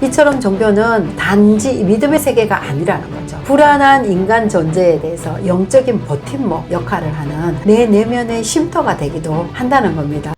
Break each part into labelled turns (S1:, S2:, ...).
S1: 이처럼 종교는 단지 믿음의 세계가 아니라는 거죠. 불안한 인간 존재에 대해서 영적인 버팀목 역할을 하는 내 내면의 쉼터가 되기도 한다는 겁니다.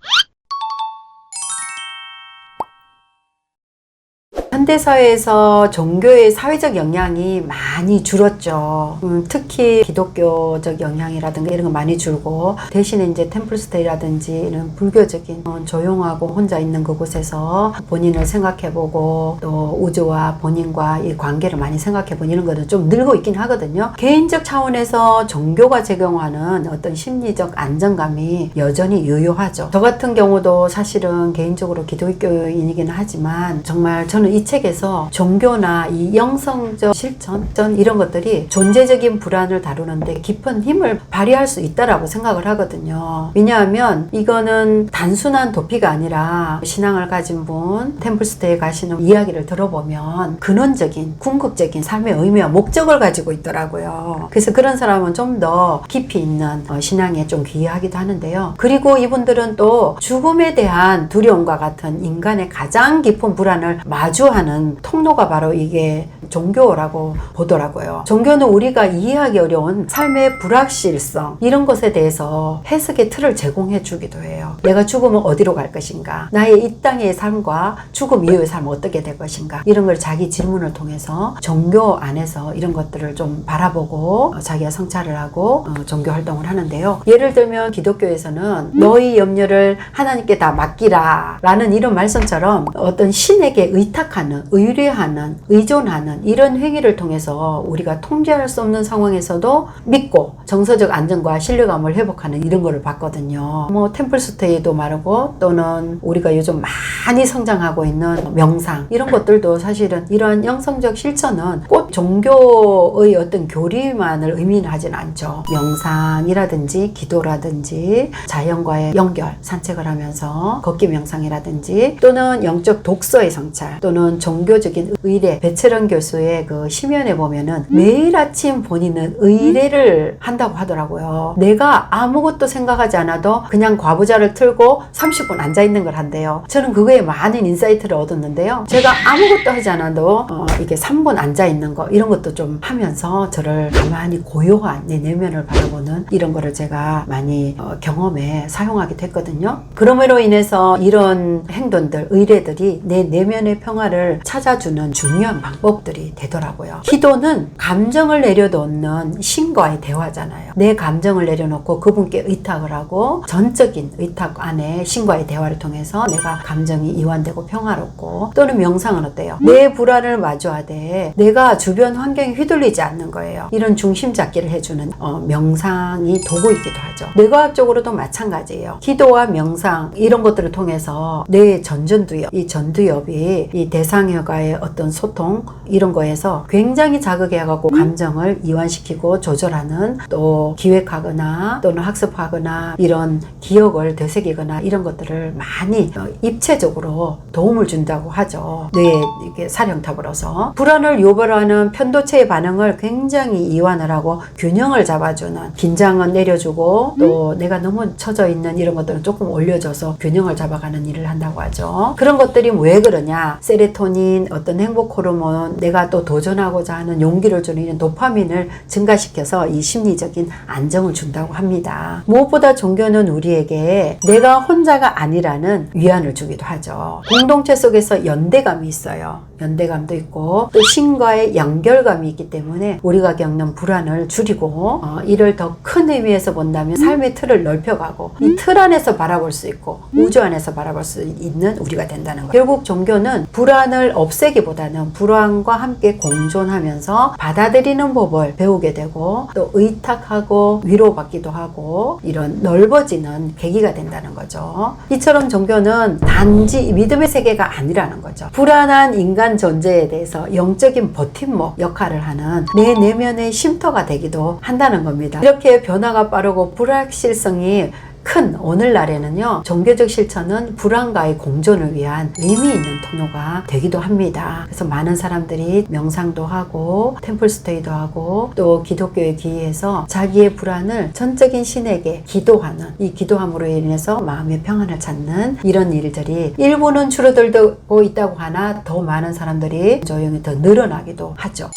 S1: 현대사회에서 종교의 사회적 영향이 많이 줄었죠. 특히 기독교적 영향이라든가 이런 거 많이 줄고, 대신에 이제 템플스테이라든지 이런 불교적인 조용하고 혼자 있는 그곳에서 본인을 생각해보고 또 우주와 본인과 이 관계를 많이 생각해보는 이런 거는 좀 늘고 있긴 하거든요. 개인적 차원에서 종교가 제공하는 어떤 심리적 안정감이 여전히 유효하죠. 저 같은 경우도 사실은 개인적으로 기독교인이긴 하지만 정말 저는 이 책에서 종교나 이 영성적 실천 이런 것들이 존재적인 불안을 다루는데 깊은 힘을 발휘할 수 있다라고 생각을 하거든요. 왜냐하면 이거는 단순한 도피가 아니라 신앙을 가진 분, 템플스테이에 가시는 이야기를 들어보면 근원적인 궁극적인 삶의 의미와 목적을 가지고 있더라고요. 그래서 그런 사람은 좀 더 깊이 있는 신앙에 좀 귀하기도 하는데요. 그리고 이분들은 또 죽음에 대한 두려움과 같은 인간의 가장 깊은 불안을 마주하는 통로가 바로 이게 종교라고 보더라고요. 종교는 우리가 이해하기 어려운 삶의 불확실성 이런 것에 대해서 해석의 틀을 제공해 주기도 해요. 내가 죽으면 어디로 갈 것인가, 나의 이 땅의 삶과 죽음 이후의 삶은 어떻게 될 것인가, 이런 걸 자기 질문을 통해서 종교 안에서 이런 것들을 좀 바라보고 자기가 성찰을 하고 종교 활동을 하는데요. 예를 들면 기독교에서는 너희 염려를 하나님께 다 맡기라 라는 이런 말씀처럼 어떤 신에게 의탁하는, 의뢰하는, 의존하는 이런 행위를 통해서 우리가 통제할 수 없는 상황에서도 믿고 정서적 안정과 신뢰감을 회복하는 이런 거를 봤거든요. 뭐 템플스테이도 말하고, 또는 우리가 요즘 많이 성장하고 있는 명상 이런 것들도 사실은 이러한 영성적 실천은 꼭 종교의 어떤 교리만을 의미하진 않죠. 명상이라든지 기도라든지 자연과의 연결, 산책을 하면서 걷기 명상이라든지, 또는 영적 독서의 성찰, 또는 종교적인 의례, 배철원 교수의 그 심연에 보면은 매일 아침 본인은 의례를 한다고 하더라고요. 내가 아무것도 생각하지 않아도 그냥 과부자를 틀고 30분 앉아있는 걸 한대요. 저는 그거에 많은 인사이트를 얻었는데요. 제가 아무것도 하지 않아도 이게 3분 앉아있는 거 이런 것도 좀 하면서 저를 가만히 고요한 내 내면을 바라보는 이런 거를 제가 많이 경험에 사용하게 됐거든요. 그럼으로 인해서 이런 행동들, 의례들이 내 내면의 평화를 찾아주는 중요한 방법들이 되더라고요. 기도는 감정을 내려놓는 신과의 대화잖아요. 내 감정을 내려놓고 그분께 의탁을 하고, 전적인 의탁 안에 신과의 대화를 통해서 내가 감정이 이완되고 평화롭고, 또는 명상은 어때요? 내 불안을 마주하되 내가 주변 환경에 휘둘리지 않는 거예요. 이런 중심 잡기를 해주는 명상이 도구이기도 하죠. 뇌과학적으로도 마찬가지예요. 기도와 명상 이런 것들을 통해서 뇌의 전두엽, 이 전두엽이 이 대상혈과의 어떤 소통 이런 거에서 굉장히 자극해갖고 감정을 이완시키고 조절하는, 또 기획하거나 또는 학습하거나 이런 기억을 되새기거나 이런 것들을 많이 입체적으로 도움을 준다고 하죠. 뇌의 이게 사령탑으로서 불안을 유발하는 편도체의 반응을 굉장히 이완을 하고 균형을 잡아주는, 긴장은 내려주고 또 내가 너무 처져 있는 이런 것들은 조금 올려줘서 균형을 잡아가는 일을 한다고 하죠. 그런 것들이 왜 그러냐? 세로토닌, 어떤 행복 호르몬, 내가 또 도전하고자 하는 용기를 주는 이런 도파민을 증가시켜서 이 심리적인 안정을 준다고 합니다. 무엇보다 종교는 우리에게 내가 혼자가 아니라는 위안을 주기도 하죠. 공동체 속에서 연대감이 있어요. 연대감도 있고 또 신과의 연결감이 있기 때문에 우리가 겪는 불안을 줄이고 이를 더 큰 의미에서 본다면 삶의 틀을 넓혀가고 이 틀 안에서 바라볼 수 있고 우주 안에서 바라볼 수 있는 우리가 된다는 거예요. 결국 종교는 불안을 없애기보다는 불안과 함께 공존하면서 받아들이는 법을 배우게 되고, 또 의탁하고 위로받기도 하고 이런 넓어지는 계기가 된다는 거죠. 이처럼 종교는 단지 믿음의 세계가 아니라는 거죠. 불안한 인간 존재에 대해서 영적인 버팀목 역할을 하는 내 내면의 쉼터가 되기도 한다는 겁니다. 이렇게 변화가 빠르고 불확실성이 큰 오늘날에는요, 종교적 실천은 불안과의 공존을 위한 의미 있는 통로가 되기도 합니다. 그래서 많은 사람들이 명상도 하고 템플스테이도 하고 또 기독교에 기이해서 자기의 불안을 전적인 신에게 기도하는, 이 기도함으로 인해서 마음의 평안을 찾는 이런 일들이 일부는 줄어들고 있다고 하나 더 많은 사람들이 조용히 더 늘어나기도 하죠.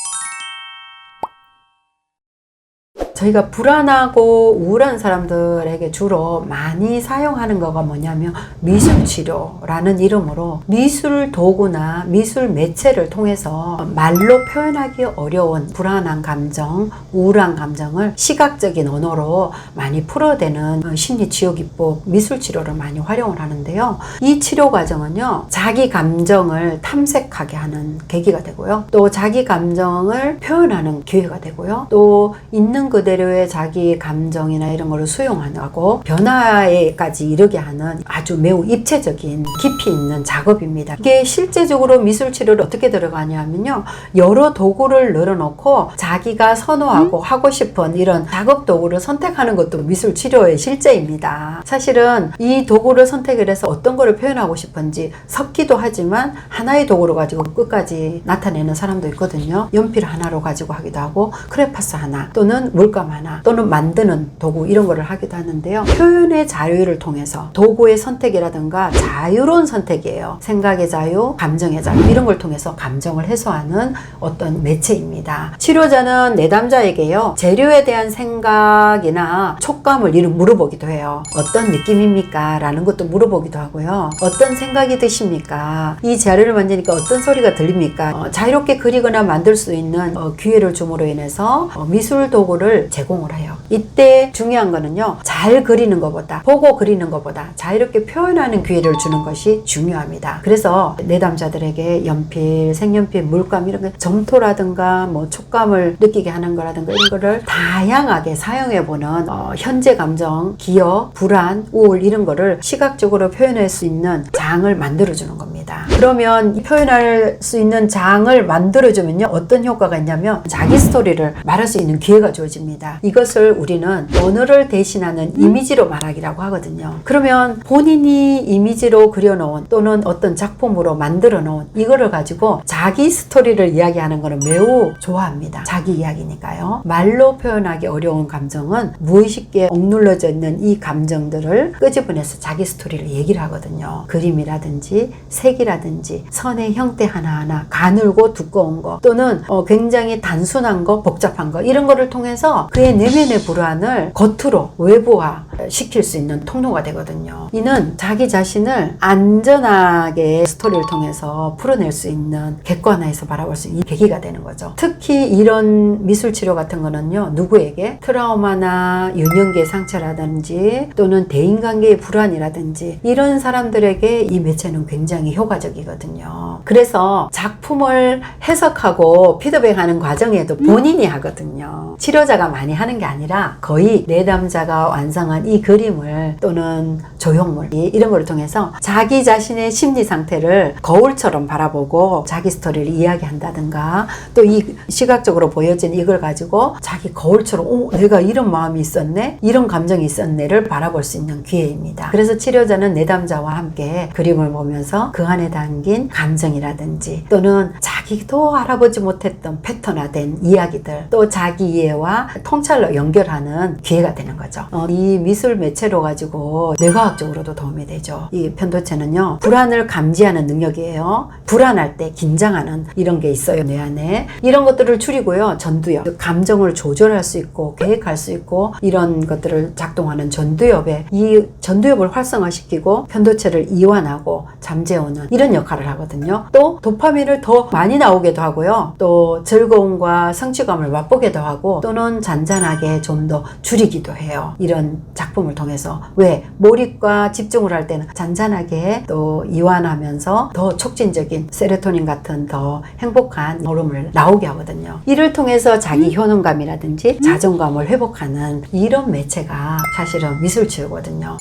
S1: 저희가 불안하고 우울한 사람들에게 주로 많이 사용하는 거가 뭐냐면 미술치료라는 이름으로 미술 도구나 미술 매체를 통해서 말로 표현하기 어려운 불안한 감정, 우울한 감정을 시각적인 언어로 많이 풀어대는 심리치유기법 미술치료를 많이 활용을 하는데요. 이 치료 과정은요, 자기 감정을 탐색하게 하는 계기가 되고요. 또 자기 감정을 표현하는 기회가 되고요. 또 있는 그대로의 자기 감정이나 이런 거를 수용하고 변화에까지 이르게 하는 아주 매우 입체적인 깊이 있는 작업입니다. 이게 실제적으로 미술치료를 어떻게 들어가냐면요, 여러 도구를 늘어놓고 자기가 선호하고 하고 싶은 이런 작업 도구를 선택하는 것도 미술치료의 실제입니다. 사실은 이 도구를 선택을 해서 어떤 거를 표현하고 싶은지 섞기도 하지만 하나의 도구를 가지고 끝까지 나타내는 사람도 있거든요. 연필 하나로 가지고 하기도 하고 크레파스 하나 또는 물감 하나 또는 만드는 도구 이런 거를 하기도 하는데요. 표현의 자유를 통해서 도구의 선택이라든가 자유로운 선택이에요. 생각의 자유, 감정의 자유 이런 걸 통해서 감정을 해소하는 어떤 매체입니다. 치료자는 내담자에게요, 재료에 대한 생각이나 촉감을 물어보기도 해요. 어떤 느낌입니까? 라는 것도 물어보기도 하고요. 어떤 생각이 드십니까? 이 재료를 만지니까 어떤 소리가 들립니까? 자유롭게 그리거나 만들 수 있는 기회를 줌으로 인해서 미술 도구를 제공을 해요. 이때 중요한 거는요, 잘 그리는 것보다 보고 그리는 것보다 자유롭게 표현하는 기회를 주는 것이 중요합니다. 그래서 내담자들에게 연필, 색연필, 물감 이런 거 점토라든가 뭐 촉감을 느끼게 하는 거라든가 이런 거를 다양하게 사용해보는 현재 감정, 기억, 불안, 우울 이런 거를 시각적으로 표현할 수 있는 장을 만들어주는 겁니다. 그러면 이 표현할 수 있는 장을 만들어주면요, 어떤 효과가 있냐면 자기 스토리를 말할 수 있는 기회가 주어집니다. 이것을 우리는 언어를 대신하는 이미지로 말하기라고 하거든요. 그러면 본인이 이미지로 그려놓은 또는 어떤 작품으로 만들어 놓은 이거를 가지고 자기 스토리를 이야기하는 거는 매우 좋아합니다. 자기 이야기니까요. 말로 표현하기 어려운 감정은 무의식에 억눌러져 있는 이 감정들을 끄집어내서 자기 스토리를 얘기를 하거든요. 그림이라든지 색이라든지 선의 형태 하나하나, 가늘고 두꺼운 거 또는 굉장히 단순한 거, 복잡한 거 이런 거를 통해서 그의 내면의 불안을 겉으로 외부화 시킬 수 있는 통로가 되거든요. 이는 자기 자신을 안전하게 스토리를 통해서 풀어낼 수 있는, 객관화해서 바라볼 수 있는 계기가 되는 거죠. 특히 이런 미술치료 같은 거는요, 누구에게 트라우마나 유년기의 상처라든지 또는 대인관계의 불안이라든지 이런 사람들에게 이 매체는 굉장히 효과적이거든요. 그래서 작품을 해석하고 피드백하는 과정에도 본인이 하거든요. 치료자가 많이 하는 게 아니라 거의 내담자가 완성한 이 그림을 또는 조형물 이런 걸 통해서 자기 자신의 심리 상태를 거울처럼 바라보고 자기 스토리를 이야기한다든가, 또 이 시각적으로 보여진 이걸 가지고 자기 거울처럼 내가 이런 마음이 있었네, 이런 감정이 있었네를 바라볼 수 있는 기회입니다. 그래서 치료자는 내담자와 함께 그림을 보면서 그 안에 담긴 감정이라든지 또는 자기도 알아보지 못했던 패턴화된 이야기들, 또 자기 이해와 통찰로 연결하는 기회가 되는 거죠. 이 미술 매체로 가지고 뇌과학적으로도 도움이 되죠. 이 편도체는요, 불안을 감지하는 능력이에요. 불안할 때 긴장하는 이런 게 있어요, 뇌 안에. 이런 것들을 줄이고요, 전두엽, 감정을 조절할 수 있고 계획할 수 있고 이런 것들을 작동하는 전두엽에, 이 전두엽을 활성화시키고 편도체를 이완하고 잠재우는 이런 역할을 하거든요. 또 도파민을 더 많이 나오게도 하고요, 또 즐거움과 성취감을 맛보게도 하고, 또는 잔잔하게 좀 더 줄이기도 해요. 이런 작품을 통해서. 왜? 몰입과 집중을 할 때는 잔잔하게 또 이완하면서 더 촉진적인 세로토닌 같은 더 행복한 호르몬을 나오게 하거든요. 이를 통해서 자기 효능감이라든지 자존감을 회복하는 이런 매체가 사실은 미술치유거든요.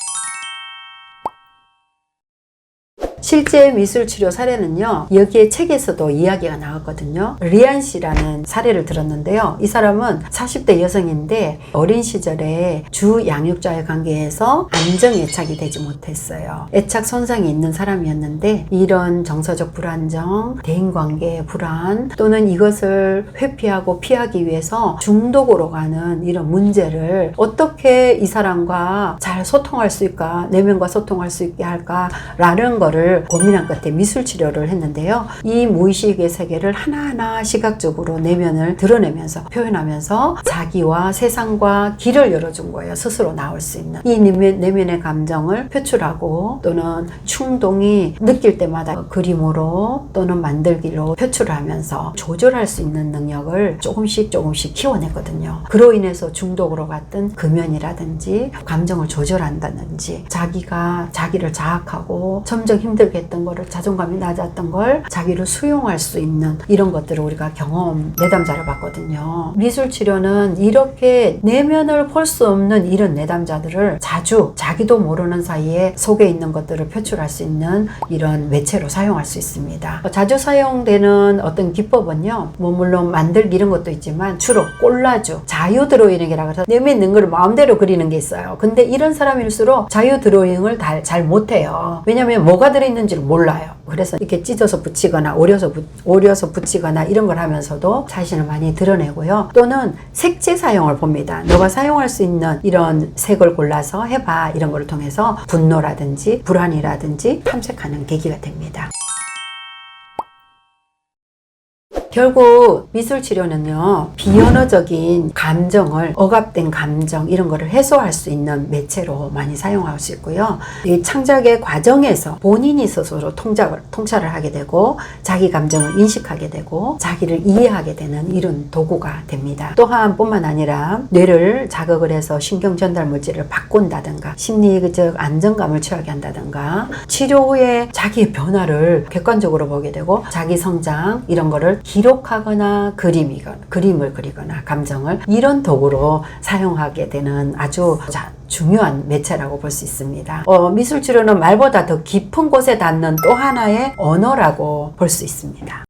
S1: 실제 미술치료 사례는요, 여기에 책에서도 이야기가 나왔거든요. 리안 씨라는 사례를 들었는데요. 이 사람은 40대 여성인데 어린 시절에 주 양육자의 관계에서 안정 애착이 되지 못했어요. 애착 손상이 있는 사람이었는데 이런 정서적 불안정, 대인관계의 불안 또는 이것을 회피하고 피하기 위해서 중독으로 가는 이런 문제를 어떻게 이 사람과 잘 소통할 수 있을까, 내면과 소통할 수 있게 할까라는 거를 고민한 끝에 미술치료를 했는데요. 이 무의식의 세계를 하나하나 시각적으로 내면을 드러내면서 표현하면서 자기와 세상과 길을 열어준 거예요. 스스로 나올 수 있는 이 내면의 감정을 표출하고 또는 충동이 느낄 때마다 그림으로 또는 만들기로 표출을 하면서 조절할 수 있는 능력을 조금씩 키워냈거든요. 그로 인해서 중독으로 갔던 금연이라든지 감정을 조절한다든지 자기가 자기를 자학하고 점점 힘들게 했던 거를, 자존감이 낮았던 걸 자기를 수용할 수 있는 이런 것들을 우리가 경험 내담자를 봤거든요. 미술치료는 이렇게 내면을 볼 수 없는 이런 내담자들을 자주 자기도 모르는 사이에 속에 있는 것들을 표출할 수 있는 이런 매체로 사용할 수 있습니다. 자주 사용되는 어떤 기법은요, 뭐 물론 만들기 이런 것도 있지만 주로 콜라주, 자유 드로잉이라고 해서 내면에 있는 걸 마음대로 그리는 게 있어요. 근데 이런 사람일수록 자유 드로잉을 잘 못해요. 왜냐면 뭐가 들어있는지를 몰라요. 그래서 이렇게 찢어서 붙이거나 오려서 붙이거나 이런 걸 하면서도 자신을 많이 드러내고요. 또는 색채 사용을 봅니다. 너가 사용할 수 있는 이런 색을 골라서 해봐. 이런 걸 통해서 분노라든지 불안이라든지 탐색하는 계기가 됩니다. 결국 미술치료는요, 비언어적인 감정을, 억압된 감정 이런 거를 해소할 수 있는 매체로 많이 사용할 수 있고요. 이 창작의 과정에서 본인이 스스로 통찰을 하게 되고 자기 감정을 인식하게 되고 자기를 이해하게 되는 이런 도구가 됩니다. 또한 뿐만 아니라 뇌를 자극을 해서 신경 전달 물질을 바꾼다든가 심리적 안정감을 취하게 한다든가 치료 후에 자기의 변화를 객관적으로 보게 되고 자기 성장 이런 거를 기록하거나 그림을 그리거나 감정을 이런 도구로 사용하게 되는 아주 중요한 매체라고 볼 수 있습니다. 미술치료는 말보다 더 깊은 곳에 닿는 또 하나의 언어라고 볼 수 있습니다.